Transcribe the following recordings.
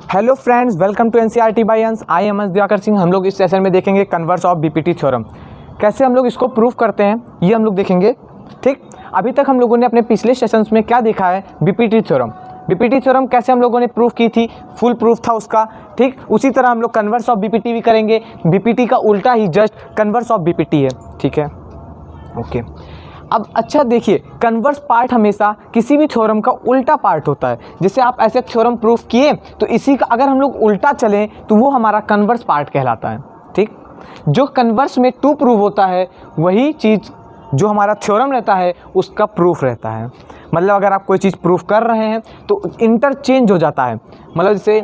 Hello friends, welcome to NCERT by Ansh. I am S Diwakar Singh. हम लोग इस सेशन में देखेंगे कन्वर्स ऑफ बीपीटी थ्योरम। कैसे हम लोग इसको प्रूव करते हैं ये हम लोग देखेंगे। ठीक, अभी तक हम लोगों ने अपने पिछले सेशंस में क्या देखा है, बीपीटी थ्योरम। बीपीटी थ्योरम कैसे हम लोगों ने प्रूव की थी, फुल प्रूफ था उसका। ठीक, उसी तरह हम लोग कन्वर्स ऑफ बीपीटी भी करेंगे। बीपीटी का उल्टा ही जस्ट कन्वर्स ऑफ बीपीटी है। ठीक है, ओके। अब अच्छा देखिए, कन्वर्स पार्ट हमेशा किसी भी थ्योरम का उल्टा पार्ट होता है। जैसे आप ऐसे थ्योरम प्रूफ किए तो इसी का अगर हम लोग उल्टा चलें तो वो हमारा कन्वर्स पार्ट कहलाता है। ठीक, जो कन्वर्स में टू प्रूव होता है वही चीज़ जो हमारा थ्योरम रहता है उसका प्रूफ रहता है। मतलब अगर आप कोई चीज़ प्रूफ कर रहे हैं तो इंटरचेंज हो जाता है। मतलब जैसे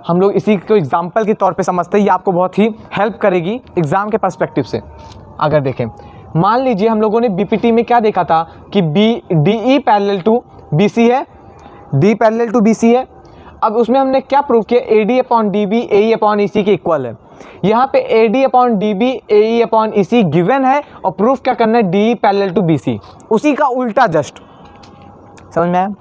हम लोग इसी को एग्जाम्पल के तौर पे समझते हैं, ये आपको बहुत ही हेल्प करेगी एग्ज़ाम के पर्सपेक्टिव से। अगर देखें, मान लीजिए हम लोगों ने बीपीटी में क्या देखा था कि DE पैरेलल टू BC है, D पैरेलल टू BC है। अब उसमें हमने क्या प्रूव किया, AD upon DB AE upon EC के इक्वल है। यहाँ पे AD upon DB AE upon EC given है और प्रूफ क्या करना है, DE पैरेलल टू BC, उसी का उल्टा जस्ट। समझ में आया?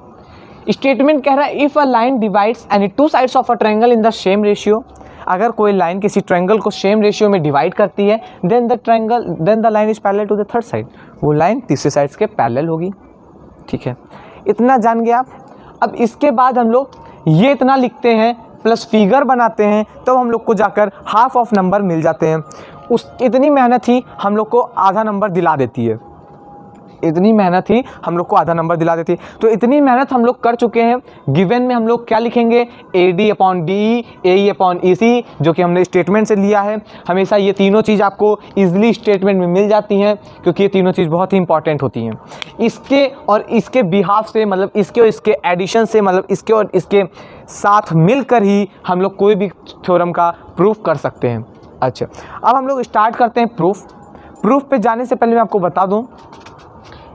स्टेटमेंट कह रहा है if a line divides any two sides of a triangle in the same ratio. अगर कोई लाइन किसी ट्रायंगल को सेम रेशियो में डिवाइड करती है then the line is parallel to the third side, वो लाइन तीसरे साइड्स के पैरेलल होगी। ठीक है, इतना जान गए आप। अब इसके बाद हम लोग ये इतना लिखते हैं प्लस फिगर बनाते हैं तो हम लोग को जाकर हाफ ऑफ नंबर मिल जाते हैं। उस इतनी मेहनत ही हम लोग को आधा नंबर दिला देती है। इतनी मेहनत ही हम लोग को आधा नंबर दिला देती है। तो इतनी मेहनत हम लोग कर चुके हैं। गिवन में हम लोग क्या लिखेंगे, AD upon DE AE upon EC, जो कि हमने स्टेटमेंट से लिया है। हमेशा ये तीनों चीज़ आपको इजीली स्टेटमेंट में मिल जाती हैं क्योंकि ये तीनों चीज़ बहुत ही इंपॉर्टेंट होती हैं। इसके और इसके बिहाफ से, मतलब इसके और इसके एडिशन से, मतलब इसके और इसके साथ मिलकर ही हम लोग कोई भी थ्योरम का प्रूफ कर सकते हैं। अच्छा, अब हम लोग स्टार्ट करते हैं प्रूफ पे जाने से पहले मैं आपको बता दूँ,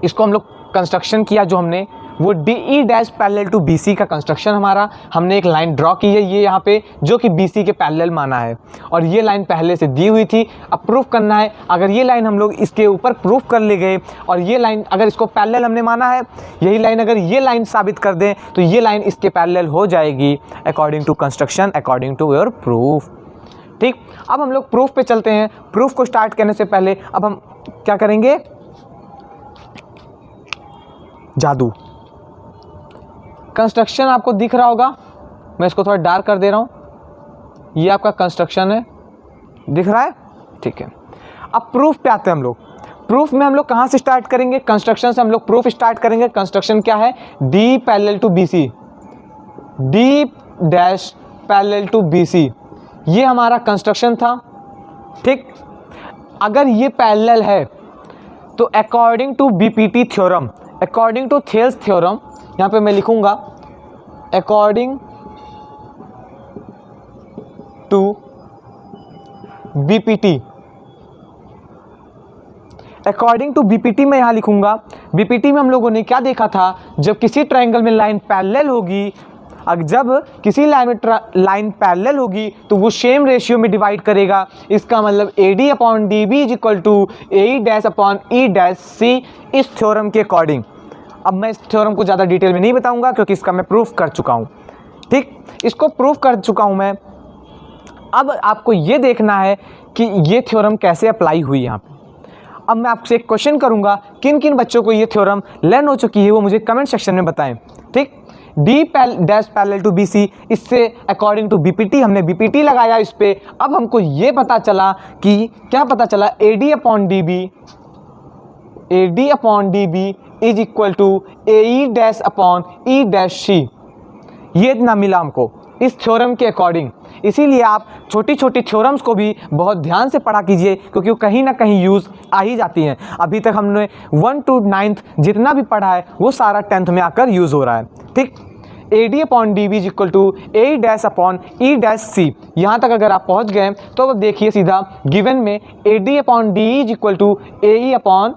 इसको हम लोग कंस्ट्रक्शन किया जो हमने, वो DE dash parallel to BC का कंस्ट्रक्शन हमारा। हमने एक लाइन ड्रॉ की है ये यहाँ पे, जो कि BC के पैरेलल माना है और ये लाइन पहले से दी हुई थी। अब प्रूफ करना है, अगर ये लाइन हम लोग इसके ऊपर प्रूफ कर ले गए और ये लाइन अगर इसको पैरेलल हमने माना है, यही लाइन अगर ये लाइन साबित कर दें तो ये लाइन इसके पैरेलल हो जाएगी according to construction, according to your proof. ठीक, अब हम लोग प्रूफ पे चलते हैं। प्रूफ को स्टार्ट करने से पहले अब हम क्या करेंगे, जादू। कंस्ट्रक्शन आपको दिख रहा होगा, मैं इसको थोड़ा डार्क कर दे रहा हूँ। ये आपका कंस्ट्रक्शन है, दिख रहा है? ठीक है। अब प्रूफ पे आते हैं हम लोग। प्रूफ में हम लोग कहाँ से स्टार्ट करेंगे, कंस्ट्रक्शन से हम लोग प्रूफ स्टार्ट करेंगे। कंस्ट्रक्शन क्या है, D parallel to BC, D dash parallel to BC, ये हमारा कंस्ट्रक्शन था। ठीक, अगर ये पैरेलल है तो according to BPT theorem, according to Thales theorem, यहाँ पे मैं लिखूंगा according to BPT, according to BPT मैं यहाँ लिखूंगा। बीपीटी में हम लोगों ने क्या देखा था, जब किसी ट्रायंगल में लाइन पैरेलल होगी, जब किसी लाइन में लाइन पैरेलल होगी तो वो सेम रेशियो में डिवाइड करेगा। इसका मतलब AD upon DB is equal to AE dash upon E dash C, इस थ्योरम के अकॉर्डिंग। अब मैं इस थ्योरम को ज़्यादा डिटेल में नहीं बताऊंगा क्योंकि इसका मैं प्रूफ कर चुका हूँ। ठीक, इसको प्रूफ कर चुका हूँ मैं। अब आपको ये देखना है कि ये थ्योरम कैसे अप्लाई हुई यहाँ पे। अब मैं आपसे एक क्वेश्चन करूँगा, किन किन बच्चों को ये थ्योरम लर्न हो चुकी है वो मुझे कमेंट सेक्शन में बताएं। ठीक, D dash parallel to BC, इससे अकॉर्डिंग टू बीपीटी हमने बीपीटी लगाया इस पे। अब हमको ये पता चला कि क्या पता चला, AD upon DB is equal to AE dash upon E dash C। ये इतना मिला हमको इस थ्योरम के अकॉर्डिंग। इसीलिए आप छोटी छोटी थ्योरम्स को भी बहुत ध्यान से पढ़ा कीजिए क्योंकि वो कहीं ना कहीं यूज़ आ ही जाती हैं। अभी तक हमने 1 to 9th जितना भी पढ़ा है वो सारा 10th में आकर यूज़ हो रहा है। ठीक, AD upon DB is equal to AE dash upon E dash C, यहाँ तक अगर आप पहुँच गए तो अब देखिए सीधा गिवन में AD upon DE is equal to AE upon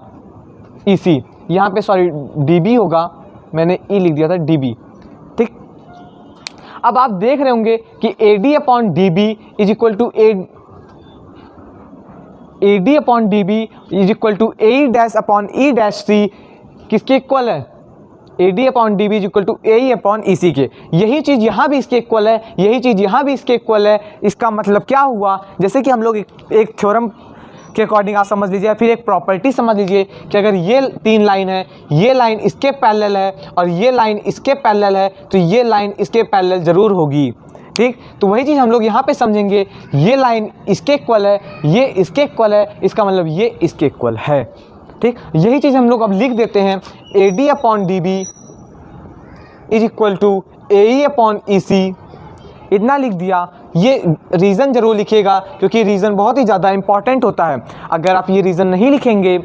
EC, यहाँ पे सॉरी DB होगा, मैंने E लिख दिया था DB। ठीक, अब आप देख रहे होंगे कि AD upon DB is equal to AD upon DB is equal to AE dash upon E dash C किसके इक्वल है, AD upon DB is equal to AE upon EC के। यही चीज़ यहाँ भी इसके इक्वल है, यही चीज़ यहाँ भी इसके इक्वल है। इसका मतलब क्या हुआ, जैसे कि हम लोग एक थ्योरम के अकॉर्डिंग आप समझ लीजिए, फिर एक प्रॉपर्टी समझ लीजिए कि अगर ये 3 लाइन है, ये लाइन इसके पैरेलल है और ये लाइन इसके पैरेलल है, तो ये लाइन इसके पैरेलल ज़रूर होगी। ठीक, तो वही चीज़ हम लोग यहाँ पे समझेंगे, ये लाइन इसके इक्वल है, ये इसके इक्वल है, इसका मतलब ये इसके इक्वल है। ठीक, यही चीज़ हम लोग अब लिख देते हैं, AD upon DB is equal to AE upon EC। इतना लिख दिया। ये रीज़न ज़रूर लिखिएगा क्योंकि रीज़न बहुत ही ज़्यादा इंपॉर्टेंट होता है। अगर आप ये रीज़न नहीं लिखेंगे,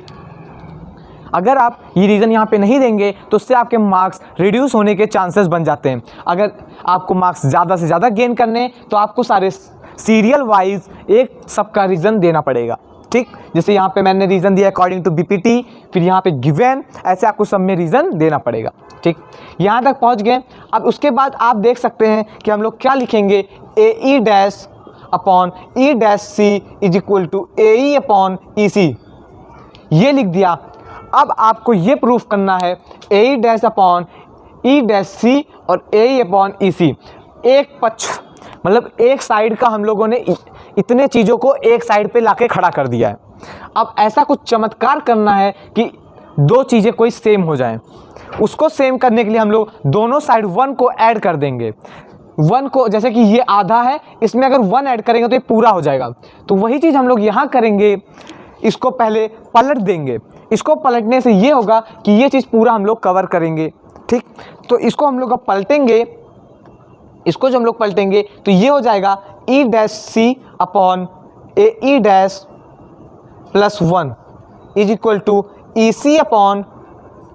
अगर आप ये रीज़न यहाँ पे नहीं देंगे तो उससे आपके मार्क्स रिड्यूस होने के चांसेस बन जाते हैं। अगर आपको मार्क्स ज़्यादा से ज़्यादा गेन करने तो आपको सारे सीरियल वाइज एक सबका रीज़न देना पड़ेगा। ठीक, जैसे यहाँ पे मैंने रीज़न दिया अकॉर्डिंग टू BPT, फिर यहाँ पे गिवन, ऐसे आपको सब में रीज़न देना पड़ेगा। ठीक, यहाँ तक पहुँच गए। अब उसके बाद आप देख सकते हैं कि हम लोग क्या लिखेंगे, AE dash upon E dash C is equal to AE upon EC। ये लिख दिया। अब आपको ये प्रूफ करना है AE dash upon E dash C और AE अपॉन EC। एक पक्ष मतलब एक साइड का हम लोगों ने इतने चीज़ों को एक साइड पे लाके खड़ा कर दिया है। अब ऐसा कुछ चमत्कार करना है कि दो चीज़ें कोई सेम हो जाएं। उसको सेम करने के लिए हम लोग दोनों साइड 1 को ऐड कर देंगे। 1 को, जैसे कि ये आधा है, इसमें अगर 1 ऐड करेंगे तो ये पूरा हो जाएगा। तो वही चीज़ हम लोग यहाँ करेंगे, इसको पहले पलट देंगे। इसको पलटने से ये होगा कि ये चीज़ पूरा हम लोग कवर करेंगे। ठीक, तो इसको हम लोग अब पलटेंगे, इसको जो हम लोग पलटेंगे तो ये हो जाएगा E dash C upon AE dash plus 1 is equal to EC upon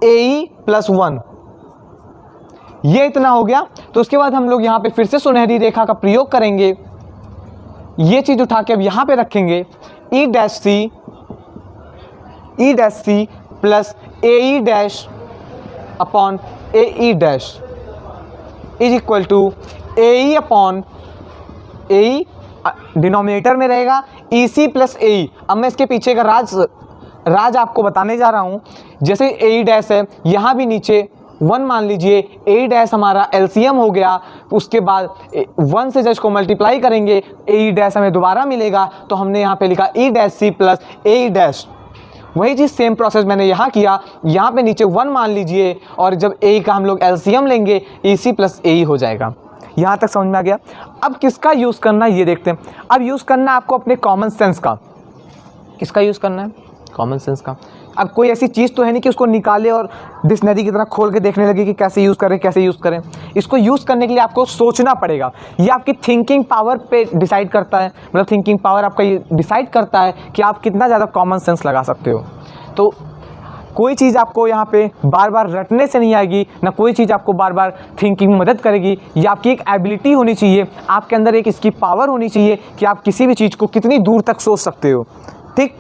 AE plus 1। ये इतना हो गया। तो उसके बाद हम लोग यहाँ पे फिर से सुनहरी रेखा का प्रयोग करेंगे। ये चीज़ उठा के अब यहाँ पे रखेंगे, E dash C plus AE dash upon AE dash is equal to AE upon AE denominator में रहेगा, EC प्लस AE। अब मैं इसके पीछे का राज आपको बताने जा रहा हूँ। जैसे AE डैश है, यहाँ भी नीचे 1 मान लीजिए, AE डैश हमारा LCM हो गया। उसके बाद 1 से जस्ट को मल्टीप्लाई करेंगे, AE डैश हमें दोबारा मिलेगा। तो हमने यहाँ पे लिखा E dash C plus AE dash. वही चीज़ सेम प्रोसेस मैंने यहाँ किया। यहाँ पे नीचे 1 मान लीजिए और जब AE का हम लोग LCM लेंगे, EC प्लस AE हो जाएगा। यहाँ तक समझ में आ गया। अब किसका यूज़ करना है ये देखते हैं। अब यूज़ करना है आपको अपने कॉमन सेंस का। किसका यूज़ करना है? कॉमन सेंस का। अब कोई ऐसी चीज़ तो है नहीं कि उसको निकाले और डिक्शनरी की तरह खोल के देखने लगे कि कैसे यूज़ करें, कैसे यूज़ करें। इसको यूज़ करने के लिए आपको सोचना पड़ेगा। ये आपकी थिंकिंग पावर पे डिसाइड करता है, मतलब थिंकिंग पावर आपका ये डिसाइड करता है कि आप कितना ज़्यादा कॉमन सेंस लगा सकते हो। तो कोई चीज़ आपको यहाँ पे बार बार रटने से नहीं आएगी, ना कोई चीज़ आपको बार बार थिंकिंग में मदद करेगी। ये आपकी एक एबिलिटी होनी चाहिए, आपके अंदर एक इसकी पावर होनी चाहिए कि आप किसी भी चीज़ को कितनी दूर तक सोच सकते हो। ठीक,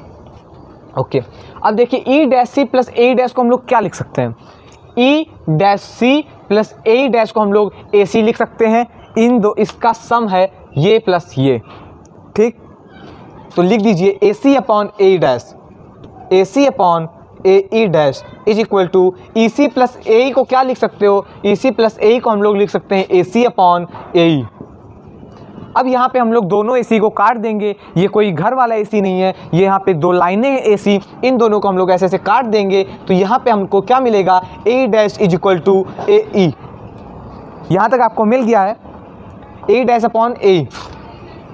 ओके। अब देखिए E dash C plus AE dash को हम लोग क्या लिख सकते हैं? E dash C plus AE dash को हम लोग AC लिख सकते हैं। इन दो, इसका सम है ये प्लस ये। ठीक, तो लिख दीजिए AC upon AE dash, AC upon AE dash is equal to EC plus AE को क्या लिख सकते हो? EC प्लस AE को हम लोग लिख सकते हैं AC अपॉन AE। अब यहाँ पे हम लोग दोनों AC को काट देंगे। ये कोई घर वाला AC नहीं है, ये यहाँ पे 2 लाइनें हैं AC, इन दोनों को हम लोग ऐसे ऐसे काट देंगे। तो यहाँ पे हमको क्या मिलेगा? AE dash is equal to AE। यहाँ तक आपको मिल गया है AE डैश अपॉन AE।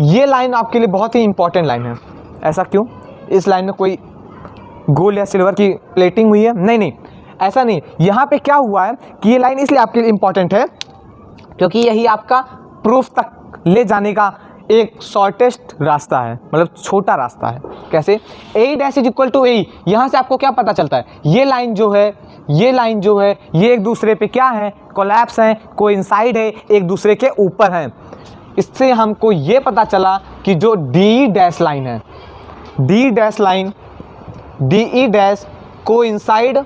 ये लाइन आपके लिए बहुत ही इंपॉर्टेंट लाइन है। ऐसा क्यों? इस लाइन में कोई गोल्ड या सिल्वर की प्लेटिंग हुई है? नहीं, ऐसा नहीं। यहाँ पे क्या हुआ है कि ये लाइन इसलिए आपके लिए इंपॉर्टेंट है क्योंकि यही आपका प्रूफ तक ले जाने का एक शॉर्टेस्ट रास्ता है, मतलब छोटा रास्ता है। कैसे? AE dash is equal to AE। यहाँ से आपको क्या पता चलता है? ये लाइन जो है, ये एक दूसरे पे क्या है? कोलैप्स हैं, कोइंसाइड है, एक दूसरे के ऊपर हैं। इससे हमको ये पता चला कि जो DE डैश लाइन है, DE dash line, DE dash coincide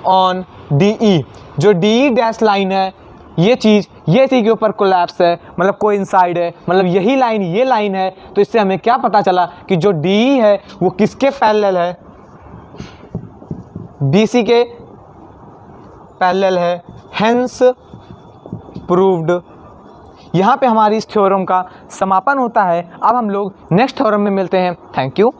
on DE। जो DE डैश लाइन है, ये चीज़ ये इसी के ऊपर कोलैप्स है, मतलब कोइंसाइड है, मतलब यही लाइन ये लाइन है। तो इससे हमें क्या पता चला कि जो DE है वो किसके पैरेलल है? BC के पैरेलल है, हेंस प्रूव्ड। यहाँ पे हमारी इस थ्योरम का समापन होता है। अब हम लोग नेक्स्ट थ्योरम में मिलते हैं। Thank you.